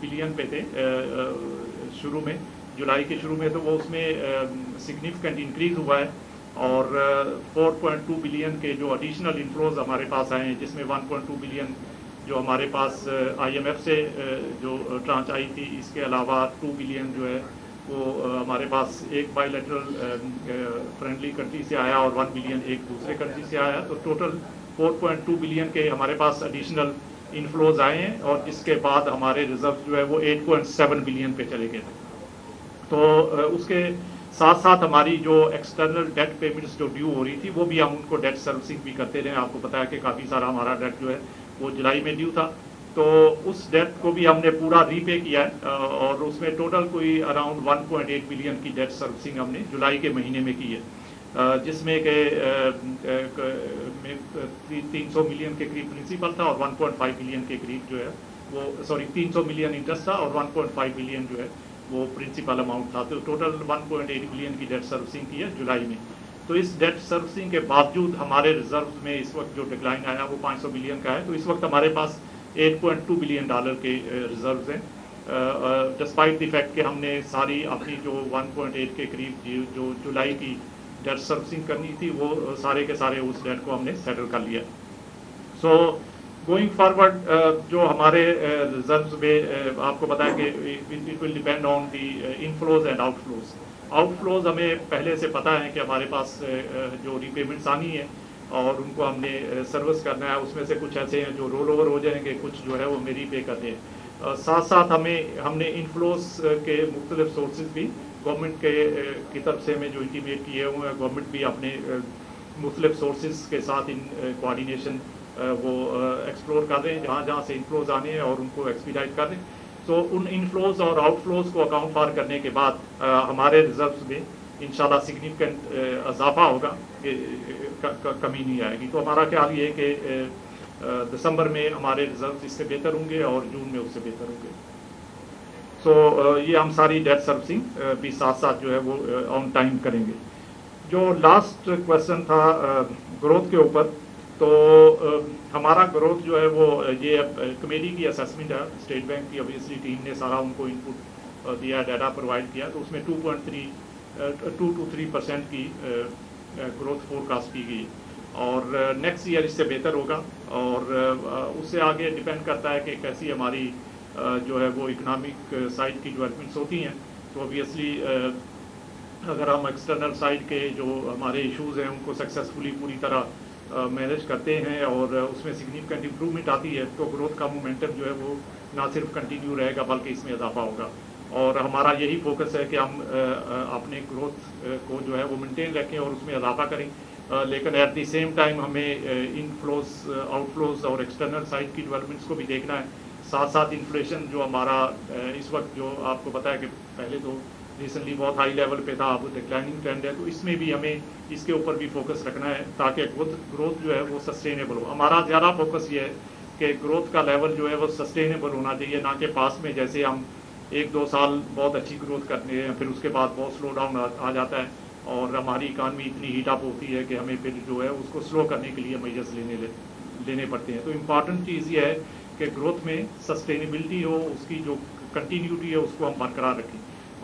Billion पे थे शुरू में, जुलाई के शुरू में, तो वो उसमें सिग्निफिकेंट इंक्रीज़ हुआ है और 4.2 बिलियन के जो एडिशनल इनफ्लोज हमारे पास आए हैं, जिसमें 1.2 बिलियन जो हमारे पास IMF से जो ट्रांच आई थी, इसके अलावा 2 बिलियन जो है वो हमारे पास एक बायलैटरल फ्रेंडली कंट्री से आया और 1 बिलियन एक दूसरे कंट्री से आया, तो टोटल 4.2 बिलियन के हमारे पास एडिशनल इनफ्लोज आए हैं और जिसके बाद हमारे रिजर्व जो है वो 8.7 बिलियन पे चले गए थे। तो उसके साथ साथ हमारी जो एक्सटर्नल डेट पेमेंट्स जो ड्यू हो रही थी वो भी हम उनको डेट सर्विसिंग भी करते रहे। आपको पता है कि काफ़ी सारा हमारा डेट जो है वो जुलाई में ड्यू था, तो उस डेट को भी हमने पूरा रीपे किया है और उसमें टोटल कोई अराउंड 1.8 बिलियन की डेट सर्विसिंग हमने जुलाई के महीने में की है, जिसमें के 300 मिलियन के करीब प्रिंसिपल था और 1.5 बिलियन के करीब जो है वो 300 मिलियन इंटरेस्ट था और 1.5 बिलियन जो है वो प्रिंसिपल अमाउंट था। तो टोटल 1.8 बिलियन की डेट सर्विसिंग की है जुलाई में। तो इस डेट सर्विसिंग के बावजूद हमारे रिजर्व में इस वक्त जो डिक्लाइन आया वो 500 बिलियन का है। तो इस वक्त हमारे पास 8.2 बिलियन डॉलर के रिजर्व्स हैं, डिस्पाइट द फैक्ट कि हमने सारी अपनी जो 1.8 के करीब जो जुलाई की डेट सर्विसिंग करनी थी वो सारे के सारे उस डेट को हमने सेटल कर लिया। सो गोइंग फॉरवर्ड जो हमारे रिजर्व्स में आपको पता है कि it will depend on the inflows and outflows. Outflows हमें पहले से पता है कि हमारे पास जो रीपेमेंट्स आनी है और उनको हमने सर्विस करना है, उसमें से कुछ ऐसे हैं जो रोल ओवर हो जाएंगे, कुछ जो है वो मेरी पे करते हैं। साथ साथ हमने इनफ्लोज के मुख्तलिफ सोर्सेज भी गवर्नमेंट की तरफ से हमें जो इंटीमेट किए हुए हैं, गवर्नमेंट भी अपने मुख्तलिफ सोर्सेज के साथ इन कोऑर्डिनेशन वो एक्सप्लोर कर रहे हैं जहाँ जहाँ से इनफ्लोज आने हैं और उनको एक्सपीडाइट कर रहे हैं। तो उन इनफ्लोज और आउटफ्लोज को अकाउंट फॉर करने के बाद हमारे रिजर्व्स में इंशाल्लाह सिग्निफिकेंट इजाफा होगा, कमी नहीं आएगी। तो हमारा ख्याल ये है कि दिसंबर में हमारे रिजर्व्स इससे बेहतर होंगे और जून में उससे बेहतर होंगे। सो ये हम सारी डेट सर्विसिंग भी साथ साथ जो है वो ऑन टाइम करेंगे। जो लास्ट क्वेश्चन था ग्रोथ के ऊपर, तो हमारा ग्रोथ जो है वो ये कमेटी की असेसमेंट है, स्टेट बैंक की ऑब्वियसली टीम ने सारा उनको इनपुट दिया, डाटा प्रोवाइड किया, तो उसमें 2 to 3% की ग्रोथ फोरकास्ट की गई और नेक्स्ट ईयर इससे बेहतर होगा और उससे आगे डिपेंड करता है कि कैसी हमारी जो है वो इकोनॉमिक साइड की डेवलपमेंट्स होती हैं। तो ऑब्वियसली अगर हम एक्सटर्नल साइड के जो हमारे इश्यूज़ हैं उनको सक्सेसफुली पूरी तरह मैनेज करते हैं और उसमें सिग्निफिकेंट इम्प्रूवमेंट आती है, तो ग्रोथ का मोमेंटम जो है वो ना सिर्फ कंटिन्यू रहेगा बल्कि इसमें इजाफा होगा। और हमारा यही फोकस है कि हम अपने ग्रोथ को जो है वो मेंटेन रखें और उसमें इजाफा करें, लेकिन एट द सेम टाइम हमें इनफ्लोज आउटफ्लोज और एक्सटर्नल साइड की डेवलपमेंट्स को भी देखना है। साथ साथ इन्फ्लेशन जो हमारा इस वक्त जो आपको पता है कि पहले तो रिसेंटली बहुत हाई लेवल पे था, अब डिक्लाइनिंग ट्रेंड है, तो इसमें भी हमें इसके ऊपर भी फोकस रखना है ताकि ग्रोथ जो है वो सस्टेनेबल हो। हमारा ज़्यादा फोकस ये है कि ग्रोथ का लेवल जो है वो सस्टेनेबल होना चाहिए, ना कि पास में जैसे हम 1-2 साल बहुत अच्छी ग्रोथ करते हैं फिर उसके बाद बहुत स्लो डाउन आ जाता है और हमारी इकानमी इतनी हीट अप होती है कि हमें फिर जो है उसको स्लो करने के लिए मेजर्स लेने पड़ते हैं। तो इम्पॉर्टेंट चीज़ ये है कि ग्रोथ में सस्टेनेबिलिटी हो, उसकी जो कंटिन्यूटी है उसको हम बरकरार रखें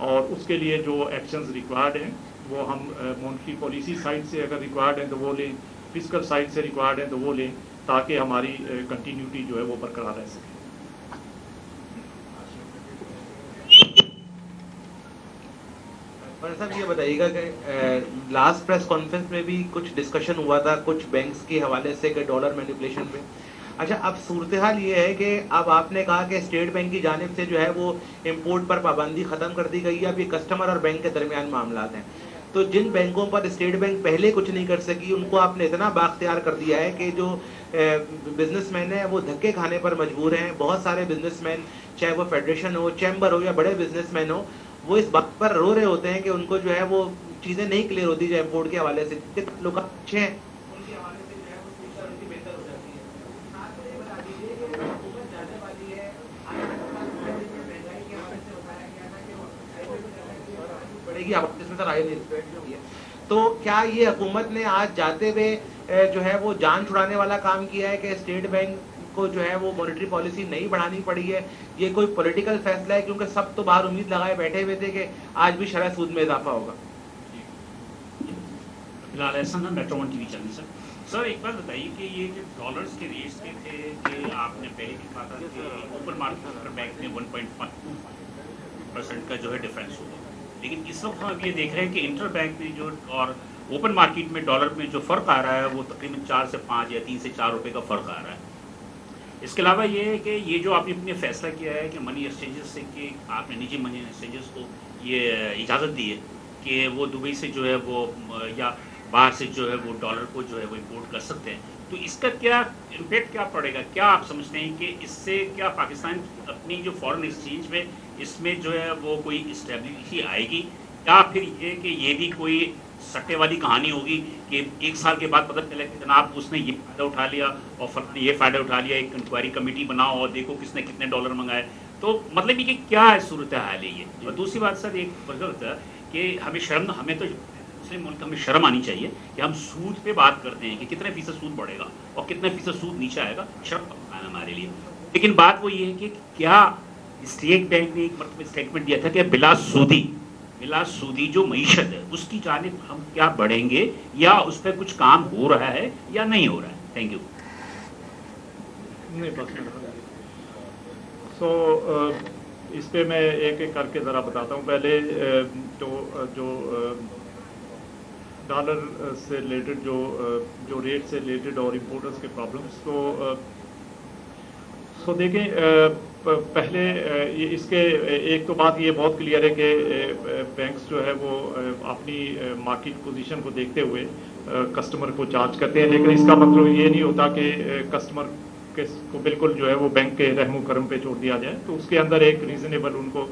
और उसके लिए जो एक्शंस रिक्वायर्ड हैं वो हम मॉनेटरी पॉलिसी साइड से अगर रिक्वायर्ड हैं तो वो लें, फिस्कल साइड से रिक्वायर्ड हैं तो वो लें, ताकि हमारी कंटिन्यूटी जो है वो बरकरार रह सके। साहब ये बताइएगा कि लास्ट प्रेस कॉन्फ्रेंस में भी कुछ डिस्कशन हुआ था कुछ बैंक्स के हवाले से कि डॉलर मैनिपुलेशन पे। अच्छा, अब सूरत हाल ये है कि अब आपने कहा कि स्टेट बैंक की जानिब से जो है वो इम्पोर्ट पर पाबंदी ख़त्म कर दी गई है, अब ये कस्टमर और बैंक के दरमियान मामला हैं। तो जिन बैंकों पर स्टेट बैंक पहले कुछ नहीं कर सकी उनको आपने इतना बाख्तियार कर दिया है कि जो बिजनेसमैन है वो धक्के खाने पर मजबूर हैं। बहुत सारे बिजनेसमैन, चाहे वो फेडरेशन हो, चैम्बर हो या बड़े बिजनेसमैन हो, वो इस बात पर रो रहे होते हैं कि उनको जो है वो चीज़ें नहीं क्लियर होती जो इम्पोर्ट के हवाले से। लोग अच्छे हैं उनके हवाले से जो है वो फ्यूचर उनकी बेहतर हो जाती है। साथ में ये बता दीजिए कि हुकूमत जाने वाली है, महंगाई के हवाले से बताया गया था कि बढ़ेगी, आप इसमें सर आए नहीं। तो क्या ये हुकूमत ने आज जाते हुए जो है वो जान छुड़ाने वाला काम किया है कि स्टेट बैंक کو جو ہے وہ مانیٹری پالیسی نہیں بڑھانی پڑی ہے, یہ کوئی پولیٹیکل فیصلہ ہے کیونکہ سب تو باہر امید لگائے بیٹھے ہوئے تھے کہ آج بھی شرح سود میں اضافہ ہوگا؟ فی الحال ایسا نا Metro One T V channel sir ایک بات بتائیے کہ یہ جو ڈالرز کے ریٹس کے تھے کہ آپ نے پہلے بھی کہا تھا کہ اوپن مارکیٹ پر بینک میں 1.5% کا جو ہے ڈفرینس ہوگا, لیکن اس وقت ہم اب یہ دیکھ رہے ہیں کہ انٹر بینک میں جو اور اوپن مارکیٹ میں ڈالر میں جو فرق آ رہا ہے وہ تقریباً 4 سے 5 یا 3 سے 4 روپے کا فرق آ رہا ہے. اس کے علاوہ یہ ہے کہ یہ جو آپ نے فیصلہ کیا ہے کہ منی ایکسچینجز سے کہ آپ نے نجی منی ایکسچینجز کو یہ اجازت دی ہے کہ وہ دبئی سے جو ہے وہ یا باہر سے جو ہے وہ ڈالر کو جو ہے وہ امپورٹ کر سکتے ہیں, تو اس کا کیا امپیکٹ کیا پڑے گا؟ کیا آپ سمجھتے ہیں کہ اس سے کیا پاکستان اپنی جو فارن ایکسچینج میں اس میں جو ہے وہ کوئی اسٹیبلٹی آئے گی, یا پھر یہ کہ یہ بھی کوئی سٹے والی کہانی ہوگی کہ ایک سال کے بعد پتہ چلے کہ جناب اس نے یہ فائدہ اٹھا لیا اور فرد نے یہ فائدہ اٹھا لیا, ایک انکوائری کمیٹی بناؤ اور دیکھو کس نے کتنے ڈالر منگائے. تو مطلب یہ کہ کیا ہے صورتحال ہے یہ. اور دوسری بات سر ایک وجہ ہوتا ہے کہ ہمیں تو مسلم ملک ہمیں شرم آنی چاہیے کہ ہم سود پہ بات کرتے ہیں کہ کتنے فیصد سود بڑھے گا اور کتنے فیصد سود نیچے آئے گا, شرم کا ہے ہمارے لیے. لیکن بات وہ یہ ہے کہ کیا اسٹیٹ بینک نے ایک مرتبہ اسٹیٹمنٹ دیا تھا کہ بلا سودی جو معیشت ہے اس کی جانب ہم کیا بڑھیں گے, یا اس پہ کچھ کام ہو رہا ہے یا نہیں ہو رہا ہے؟ Thank you. نہیں بس سو اس پہ میں ایک ایک کر کے ذرا بتاتا ہوں. پہلے جو ڈالر سے ریلیٹڈ جو ریٹ سے ریلیٹڈ اور امپورٹرس کے پرابلمس, تو دیکھیں پہلے اس کے ایک تو بات یہ بہت کلیئر ہے کہ بینکس جو ہے وہ اپنی مارکیٹ پوزیشن کو دیکھتے ہوئے کسٹمر کو چارج کرتے ہیں, لیکن اس کا مطلب یہ نہیں ہوتا کہ کسٹمر کو بالکل جو ہے وہ بینک کے رحم و کرم پہ چھوڑ دیا جائے. تو اس کے اندر ایک ریزنیبل ان کو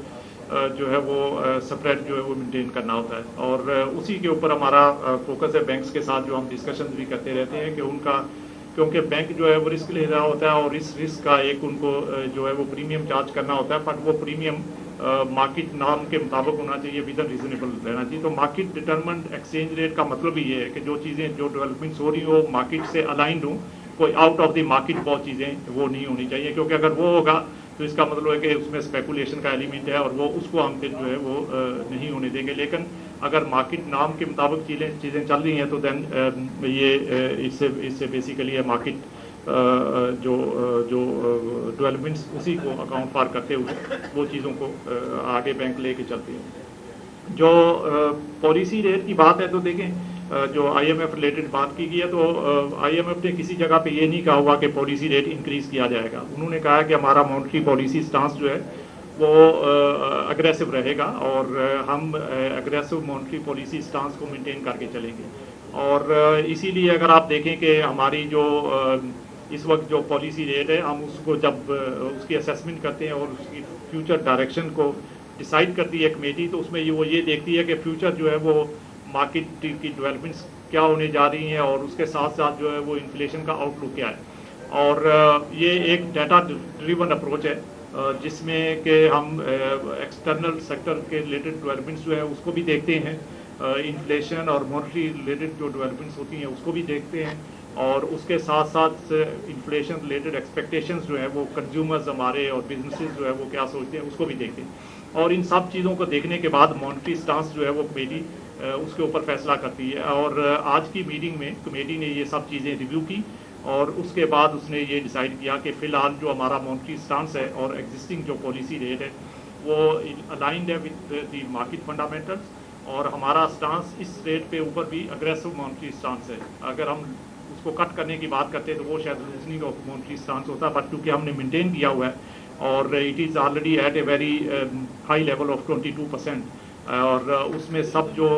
جو ہے وہ سپریٹ جو ہے وہ مینٹین کرنا ہوتا ہے, اور اسی کے اوپر ہمارا فوکس ہے بینکس کے ساتھ جو ہم ڈسکشنز بھی کرتے رہتے ہیں کہ ان کا, کیونکہ بینک جو ہے وہ رسک لے رہا ہوتا ہے اور اس رسک کا ایک ان کو جو ہے وہ پریمیم چارج کرنا ہوتا ہے, بٹ وہ پریمیم مارکیٹ نام کے مطابق ہونا چاہیے, ود ان ریزنیبل رہنا چاہیے. تو مارکیٹ ڈٹرمنڈ ایکسچینج ریٹ کا مطلب ہی یہ ہے کہ جو چیزیں جو ڈیولپمنٹس ہو رہی ہوں وہ مارکیٹ سے الائنڈ ہوں, کوئی آؤٹ آف دی مارکیٹ بہت چیزیں وہ نہیں ہونی چاہیے, کیونکہ اگر وہ ہوگا تو اس کا مطلب ہے کہ اس میں اسپیکولیشن کا ایلیمنٹ ہے اور وہ اس کو ہم پھر جو ہے وہ نہیں ہونے دیں گے. لیکن اگر مارکیٹ نام کے مطابق چیزیں چل رہی ہیں تو دین یہ اس سے بیسیکلی ہے مارکیٹ جو ڈیولپمنٹس اسی کو اکاؤنٹ فار کرتے ہوئے وہ چیزوں کو آگے بینک لے کے چلتے ہیں. جو پالیسی ریٹ کی بات ہے تو دیکھیں جو آئی ایم ایف ریلیٹڈ بات کی گئی ہے, تو آئی ایم ایف نے کسی جگہ پہ یہ نہیں کہا ہوا کہ پالیسی ریٹ انکریز کیا جائے گا. انہوں نے کہا کہ ہمارا مانیٹری پالیسی سٹانس جو ہے وہ اگریسو رہے گا اور ہم اگریسو مانیٹری پالیسی سٹانس کو مینٹین کر کے چلیں گے. اور اسی لیے اگر آپ دیکھیں کہ ہماری جو اس وقت جو پالیسی ریٹ ہے, ہم اس کو جب اس کی اسیسمنٹ کرتے ہیں اور اس کی فیوچر ڈائریکشن کو ڈیسائیڈ کرتی ہے کمیٹی, تو اس میں وہ یہ دیکھتی ہے کہ فیوچر جو ہے وہ مارکیٹ کی ڈیولپمنٹس کیا ہونے جا رہی ہیں اور اس کے ساتھ ساتھ جو ہے وہ انفلیشن کا آؤٹ لک کیا ہے. اور یہ ایک ڈیٹا ڈریون اپروچ ہے جس میں کہ ہم ایکسٹرنل سیکٹر کے ریلیٹڈ ڈیولپمنٹس جو ہے اس کو بھی دیکھتے ہیں, انفلیشن اور مانیٹری ریلیٹڈ جو ڈیولپمنٹس ہوتی ہیں اس کو بھی دیکھتے ہیں, اور اس کے ساتھ ساتھ انفلیشن ریلیٹڈ ایکسپیکٹیشنز جو ہیں وہ کنزیومرز ہمارے اور بزنسز جو ہے وہ کیا سوچتے ہیں اس کو بھی دیکھتے ہیں. اور ان سب چیزوں کو دیکھنے کے بعد مانیٹری سٹانس جو ہے وہ کمیٹی اس کے اوپر فیصلہ کرتی ہے. اور آج کی میٹنگ میں کمیٹی نے یہ سب چیزیں ریویو کی اور اس کے بعد اس نے یہ ڈیسائیڈ کیا کہ فی الحال جو ہمارا مانیٹری سٹانس ہے اور ایگزسٹنگ جو پالیسی ریٹ ہے وہ الائنڈ ہے وتھ دی مارکیٹ فنڈامنٹلس, اور ہمارا سٹانس اس ریٹ پہ اوپر بھی اگریسو مانیٹری سٹانس ہے. اگر ہم اس کو کٹ کرنے کی بات کرتے تو وہ شاید لوزنگ آف مانیٹری سٹانس ہوتا, بٹ کیونکہ ہم نے مینٹین کیا ہوا ہے اور it is already at a very high level of 22%, اور اس میں سب جو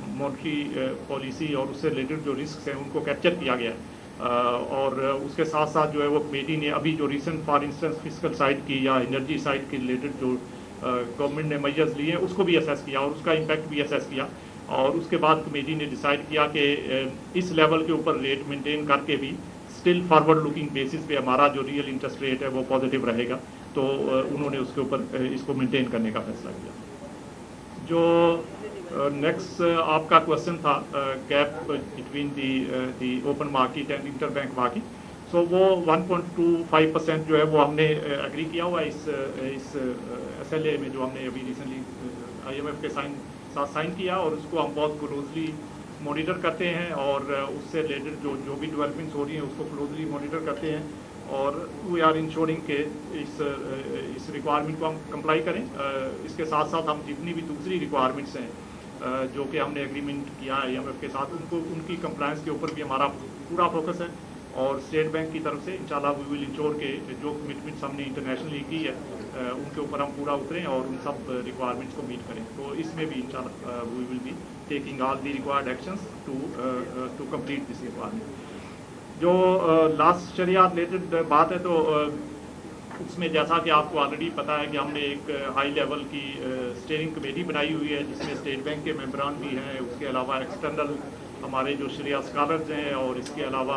مانیٹری پالیسی اور اس سے ریلیٹڈ جو رسکس ہیں ان کو کیپچر کیا گیا ہے. اور اس کے ساتھ ساتھ جو ہے وہ کمیٹی نے ابھی جو recent for instance fiscal side کی یا انرجی سائڈ کے ریلیٹڈ جو گورنمنٹ نے میجرز لیے ہیں اس کو بھی اسیس کیا اور اس کا امپیکٹ بھی اسیس کیا, اور اس کے بعد کمیٹی نے ڈیسائیڈ کیا کہ اس لیول کے اوپر ریٹ مینٹین کر کے بھی اسٹل فارورڈ لوکنگ بیسس پہ ہمارا جو ریئل انٹرسٹ ریٹ ہے وہ پازیٹیو رہے گا. تو انہوں نے اس کے اوپر اس کو مینٹین کرنے کا فیصلہ کیا. جو نیکسٹ آپ کا کوشچن تھا gap between the open market and interbank market, so वो 1.25% जो है वो हमने एग्री किया हुआ है इस SLA में जो हमने अभी रिसेंटली IMF के साथ साइन किया, और उसको हम बहुत क्लोजली मॉनिटर करते हैं और उससे रिलेटेड जो भी डेवलपमेंट्स हो रही हैं उसको क्लोजली मॉनिटर करते हैं, और वी आर इंश्योरिंग के इस रिक्वायरमेंट को हम कंप्लाई करें। इसके साथ साथ हम जितनी भी दूसरी रिक्वायरमेंट्स हैं जो कि हमने एग्रीमेंट किया है IMF के साथ, उनकी कंप्लायंस के ऊपर भी हमारा पूरा फोकस है, और स्टेट बैंक की तरफ से इंशाल्लाह वी विल इंश्योर के जो कमिटमेंट्स हमने इंटरनेशनली की है उनके ऊपर हम पूरा उतरें और उन सब रिक्वायरमेंट्स को मीट करें। तो इसमें भी इंशाल्लाह we will be taking all the required actions to complete this requirement. जो लास्ट शरिया रिलेटेड बात है, तो उसमें जैसा कि आपको ऑलरेडी पता है कि हमने एक हाई लेवल की स्टीयरिंग कमेटी बनाई हुई है जिसमें स्टेट बैंक के मेंबरान भी हैं, उसके अलावा एक्सटर्नल हमारे जो शरिया स्कॉलर्स हैं, और इसके अलावा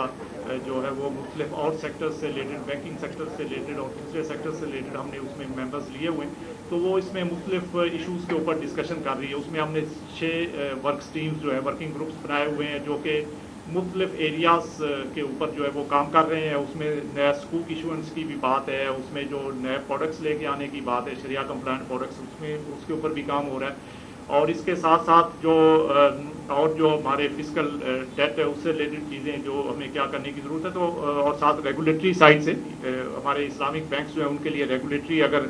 जो है वो मुख्तलिफ और सेक्टर्स से रिलेटेड, बैंकिंग सेक्टर से रिलेटेड और दूसरे सेक्टर से रिलेटेड हमने उसमें मेंबर्स लिए हुए हैं। तो वो इसमें मुख्तलिफ इशूज़ के ऊपर डिस्कशन कर रही है। उसमें हमने 6 वर्क स्ट्रीम्स जो है, वर्किंग ग्रुप्स बनाए हुए हैं जो कि मुख्तलिफ एरियाज़ के ऊपर जो है वो काम कर रहे हैं। उसमें नया स्कूल इशूएंस की भी बात है, उसमें जो नए प्रोडक्ट्स लेके आने की बात है, शरिया कंप्लायंट प्रोडक्ट्स, उसके ऊपर भी काम हो रहा है। और इसके साथ साथ जो हमारे फिजिकल डेट है उससे रिलेटेड चीज़ें जो हमें क्या करने की ज़रूरत है, तो और साथ रेगुलेटरी साइड से हमारे इस्लामिक बैंक्स जो है उनके लिए रेगुलेटरी अगर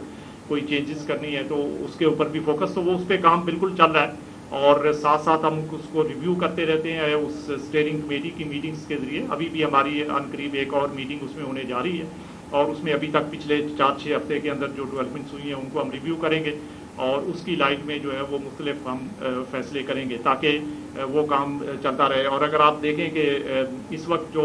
कोई चेंजेस करनी है तो उसके ऊपर भी फोकस, तो वो उस पर काम बिल्कुल चल रहा है। और साथ साथ हम उसको रिव्यू करते रहते हैं उस स्टीयरिंग कमेटी की मीटिंग्स के ज़रिए। अभी भी हमारी अनकरीब एक और मीटिंग उसमें होने जा रही है, और उसमें अभी तक पिछले 4-6 हफ्ते के अंदर जो डेवलपमेंट्स हुई हैं उनको हम रिव्यू करेंगे, और उसकी लाइट में जो है वो मुख्तलिफ हम फैसले करेंगे ताकि वो काम चलता रहे। और अगर आप देखें कि इस वक्त जो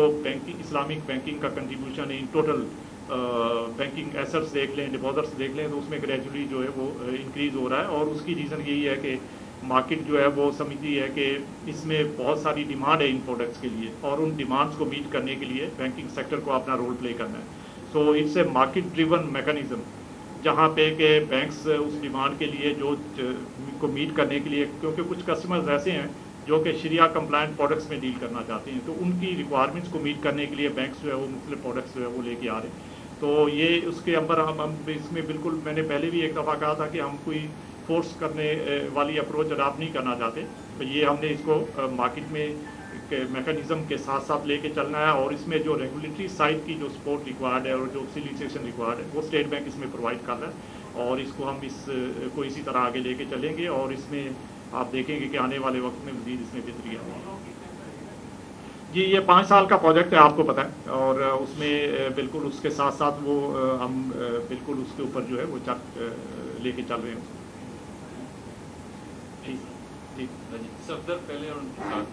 इस्लामिक बैंकिंग का contribution in total banking assets देख लें, डिपॉजिट्स देख लें, तो उसमें ग्रेजुअली जो है वो इंक्रीज़ हो रहा है। और उसकी रीज़न यही है कि मार्केट जो है वो समझती है कि इसमें बहुत सारी डिमांड है इन प्रोडक्ट्स के लिए, और उन डिमांड्स को मीट करने के लिए बैंकिंग सेक्टर को अपना रोल प्ले करना है। So it's a market driven mechanism, जहाँ पे के बैंक्स उस डिमांड के लिए जो को मीट करने के लिए, क्योंकि कुछ कस्टमर्स ऐसे हैं जो कि शरिया कंप्लायंट प्रोडक्ट्स में डील करना चाहते हैं, तो उनकी रिक्वायरमेंट्स को मीट करने के लिए बैंक्स जो है वो मुख्तलिफ प्रोडक्ट्स जो है वो लेके आ रहे हैं। तो ये उसके अंदर हम इसमें बिल्कुल, मैंने पहले भी एक दफ़ा कहा था कि हम कोई फोर्स करने वाली अप्रोच अडॉप्ट नहीं करना चाहते। तो ये हमने इसको मार्केट में मैकेनिज्म के साथ साथ लेके चलना है, और इसमें जो रेगुलेटरी साइड की जो सपोर्ट रिक्वायर्ड है और जो फैसिलिटेशन रिक्वायर्ड है वो स्टेट बैंक इसमें प्रोवाइड कर रहा है, और इसको हम इसको इसी तरह आगे लेके चलेंगे, और इसमें आप देखेंगे कि आने वाले वक्त में मज़ीद इसमें बेहतरी आएगी। जी, ये 5 साल का प्रोजेक्ट है, आपको पता है, और उसमें बिल्कुल उसके साथ साथ वो हम बिल्कुल उसके ऊपर जो है वो लेके चल रहे हैं। सफदर पहले और उनके साथ